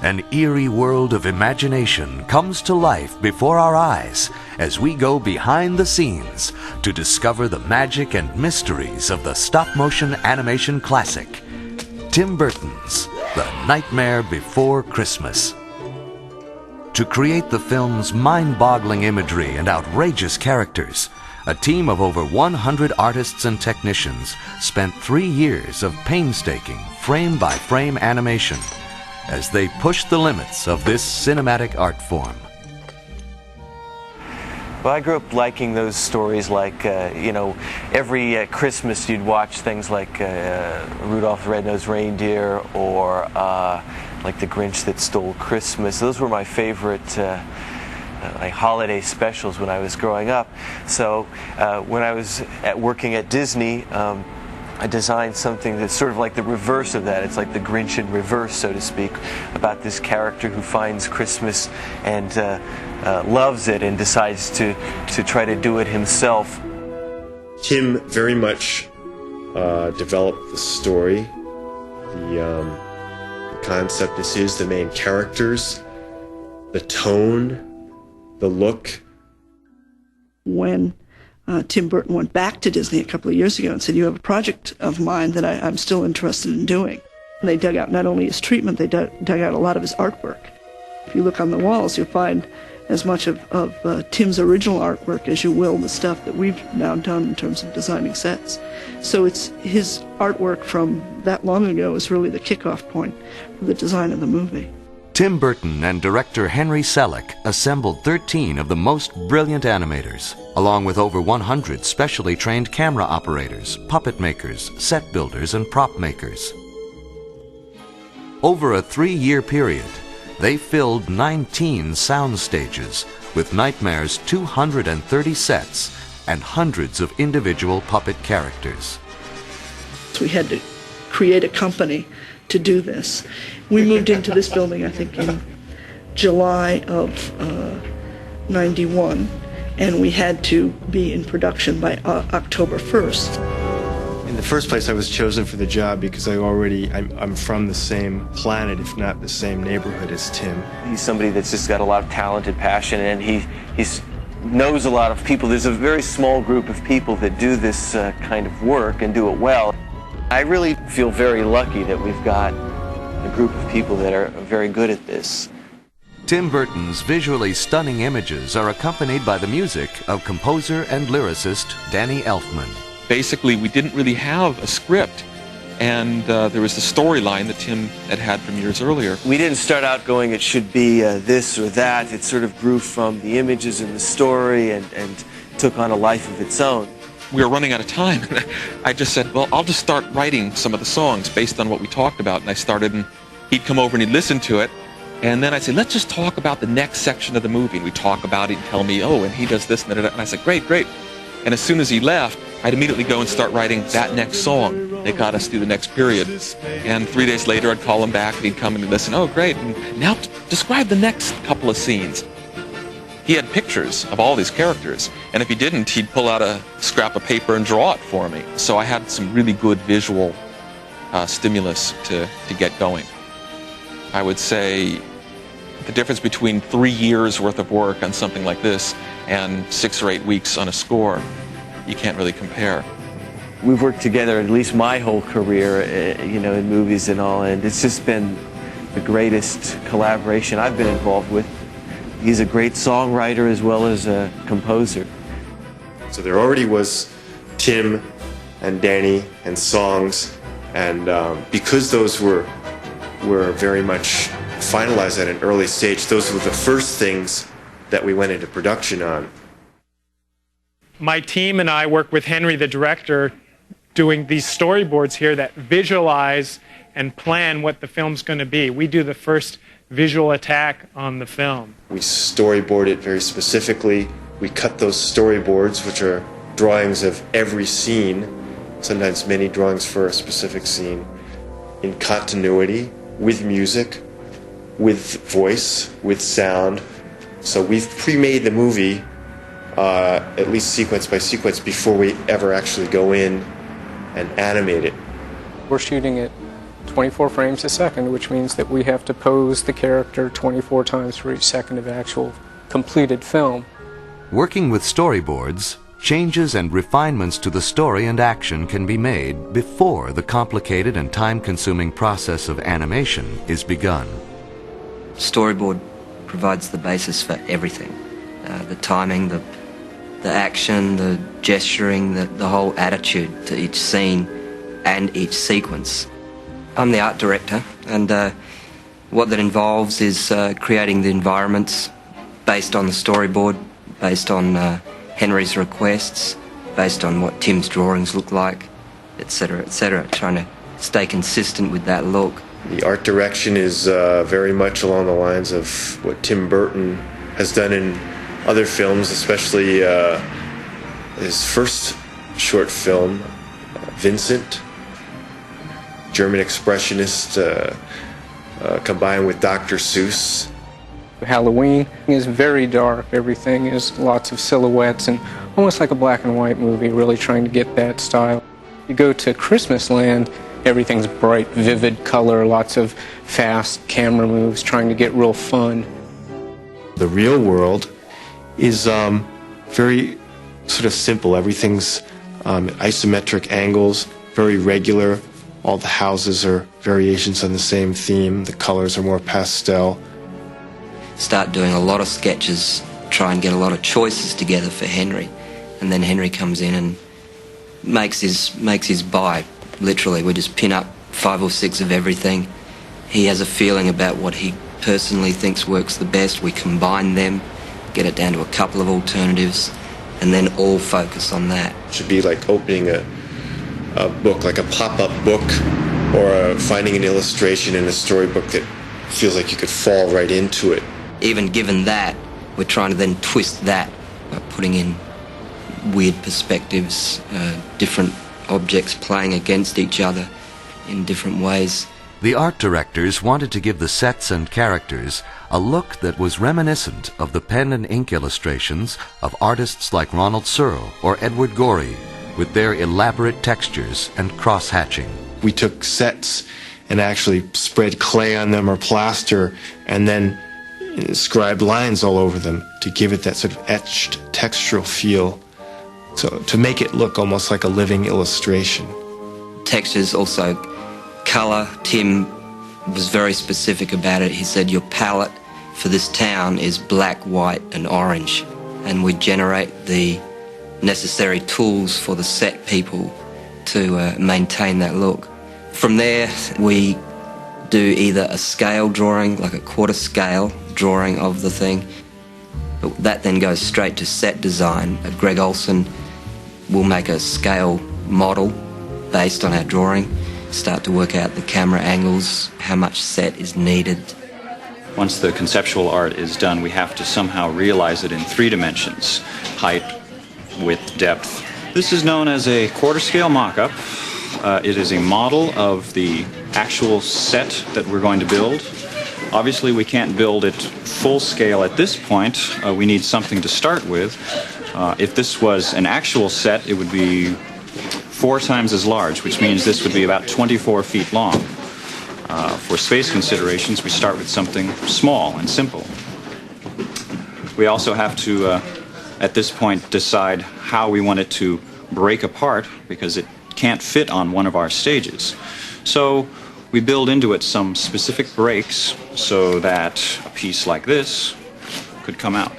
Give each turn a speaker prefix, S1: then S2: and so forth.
S1: An eerie world of imagination comes to life before our eyes as we go behind the scenes to discover the magic and mysteries of the stop-motion animation classic, Tim Burton's The Nightmare Before Christmas. To create the film's mind-boggling imagery and outrageous characters, a team of over 100 artists and technicians spent 3 years of painstaking frame-by-frame animation as they pushed the limits of this cinematic art form.
S2: Well, I grew up liking those stories like, every Christmas you'd watch things like Rudolph the Red-Nosed Reindeer or like The Grinch That Stole Christmas. Those were my favorite like holiday specials when I was growing up. So when I was working at Disney, I designed something that's sort of like the reverse of that. It's like the Grinch in reverse, so to speak, about this character who finds Christmas and loves it and decides to try to do it himself.
S3: Tim very much developed the story, the concept is his, the main characters, the tone, the look.
S4: When Tim Burton went back to Disney a couple of years ago and said, "You have a project of mine that I'm still interested in doing." And they dug out not only his treatment, they dug out a lot of his artwork. If you look on the walls, you'll find as much of Tim's original artwork as you will the stuff that we've now done in terms of designing sets. So it's his artwork from that long ago is really the kickoff point for the design of the movie.
S1: Tim Burton and director Henry Selick assembled 13 of the most brilliant animators, along with over 100 specially trained camera operators, puppet makers, set builders, and prop makers. Over a 3-year period, they filled 19 sound stages with Nightmare's 230 sets and hundreds of individual puppet characters.
S4: So we had to create a company to do this. We moved into this building, I think, in July of '91, and we had to be in production by October 1st.
S5: In the first place, I was chosen for the job because I'm from the same planet, if not the same neighborhood as Tim.
S2: He's somebody that's just got a lot of talent and passion, and he knows a lot of people. There's a very small group of people that do this kind of work and do it well. I really feel very lucky that we've got a group of people that are very good at this.
S1: Tim Burton's visually stunning images are accompanied by the music of composer and lyricist Danny Elfman.
S6: Basically, we didn't really have a script, and there was the storyline that Tim had from years earlier.
S2: We didn't start out going, it should be this or that. It sort of grew from the images and the story and took on a life of its own.
S6: We were running out of time. I just said, well, I'll just start writing some of the songs based on what we talked about. And I started, and he'd come over and he'd listen to it. And then I'd say, let's just talk about the next section of the movie. And we'd talk about it and tell me, oh, and he does this and that. And I said, great, great. And as soon as he left, I'd immediately go and start writing that next song that got us through the next period. And 3 days later, I'd call him back and he'd come and he'd listen. Oh, great. And now describe the next couple of scenes. He had pictures of all these characters, and if he didn't, he'd pull out a scrap of paper and draw it for me. So I had some really good visual stimulus to get going. I would say the difference between 3 years worth of work on something like this and 6 or 8 weeks on a score, you can't really compare.
S2: We've worked together at least my whole career, in movies and all, and it's just been the greatest collaboration I've been involved with. He's a great songwriter as well as a composer.
S3: So there already was Tim and Danny and songs, and because those were very much finalized at an early stage, those were the first things that we went into production on.
S7: My team and I work with Henry, the director, doing these storyboards here that visualize and plan what the film's going to be. We do the first visual attack on the film.
S3: We storyboard it very specifically. We cut those storyboards, which are drawings of every scene, sometimes many drawings for a specific scene, in continuity, with music, with voice, with sound. So we've pre-made the movie, at least sequence by sequence, before we ever actually go in and animate it.
S8: We're shooting it 24 frames a second, which means that we have to pose the character 24 times for each second of actual completed film.
S1: Working with storyboards, changes and refinements to the story and action can be made before the complicated and time-consuming process of animation is begun.
S9: Storyboard provides the basis for everything. The timing, the action, the gesturing, the whole attitude to each scene and each sequence. I'm the art director, and what that involves is creating the environments based on the storyboard, based on Henry's requests, based on what Tim's drawings look like, etc., etc., trying to stay consistent with that look.
S3: The art direction is very much along the lines of what Tim Burton has done in other films, especially his first short film, Vincent, German expressionist combined with Dr. Seuss.
S8: Halloween is very dark. Everything is lots of silhouettes and almost like a black and white movie, really trying to get that style. You go to Christmas Land, everything's bright, vivid color, lots of fast camera moves, trying to get real fun.
S5: The real world is very sort of simple. Everything's isometric angles, very regular. All the houses are variations on the same theme. The colors are more pastel.
S9: Start doing a lot of sketches, try and get a lot of choices together for Henry, and then Henry comes in and makes his buy. Literally, we just pin up 5 or 6 of everything. He has a feeling about what he personally thinks works the best. We combine them, get it down to a couple of alternatives, and then all focus on that.
S3: It should be like opening a book, like a pop-up book, or finding an illustration in a storybook that feels like you could fall right into it.
S9: Even given that, we're trying to then twist that by putting in weird perspectives, different objects playing against each other in different ways.
S1: The art directors wanted to give the sets and characters a look that was reminiscent of the pen and ink illustrations of artists like Ronald Searle or Edward Gorey, with their elaborate textures and cross-hatching.
S5: We took sets and actually spread clay on them or plaster and then scribed lines all over them to give it that sort of etched textural feel, so to make it look almost like a living illustration.
S9: Textures, also color. Tim was very specific about it. He said your palette for this town is black, white and orange, and we generate the necessary tools for the set people to maintain that look. From there we do either a scale drawing, like a quarter scale drawing of the thing. But that then goes straight to set design. Greg Olson will make a scale model based on our drawing, start to work out the camera angles, how much set is needed.
S10: Once the conceptual art is done, we have to somehow realize it in 3 dimensions: height, width, depth. This is known as a quarter scale mock-up. It is a model of the actual set that we're going to build. Obviously, we can't build it full scale at this point. We need something to start with. If this was an actual set, it would be 4 times as large, which means this would be about 24 feet long. For space considerations, we start with something small and simple. We also have to, at this point, decide how we want it to break apart, because it can't fit on one of our stages. So we build into it some specific breaks so that a piece like this could come out.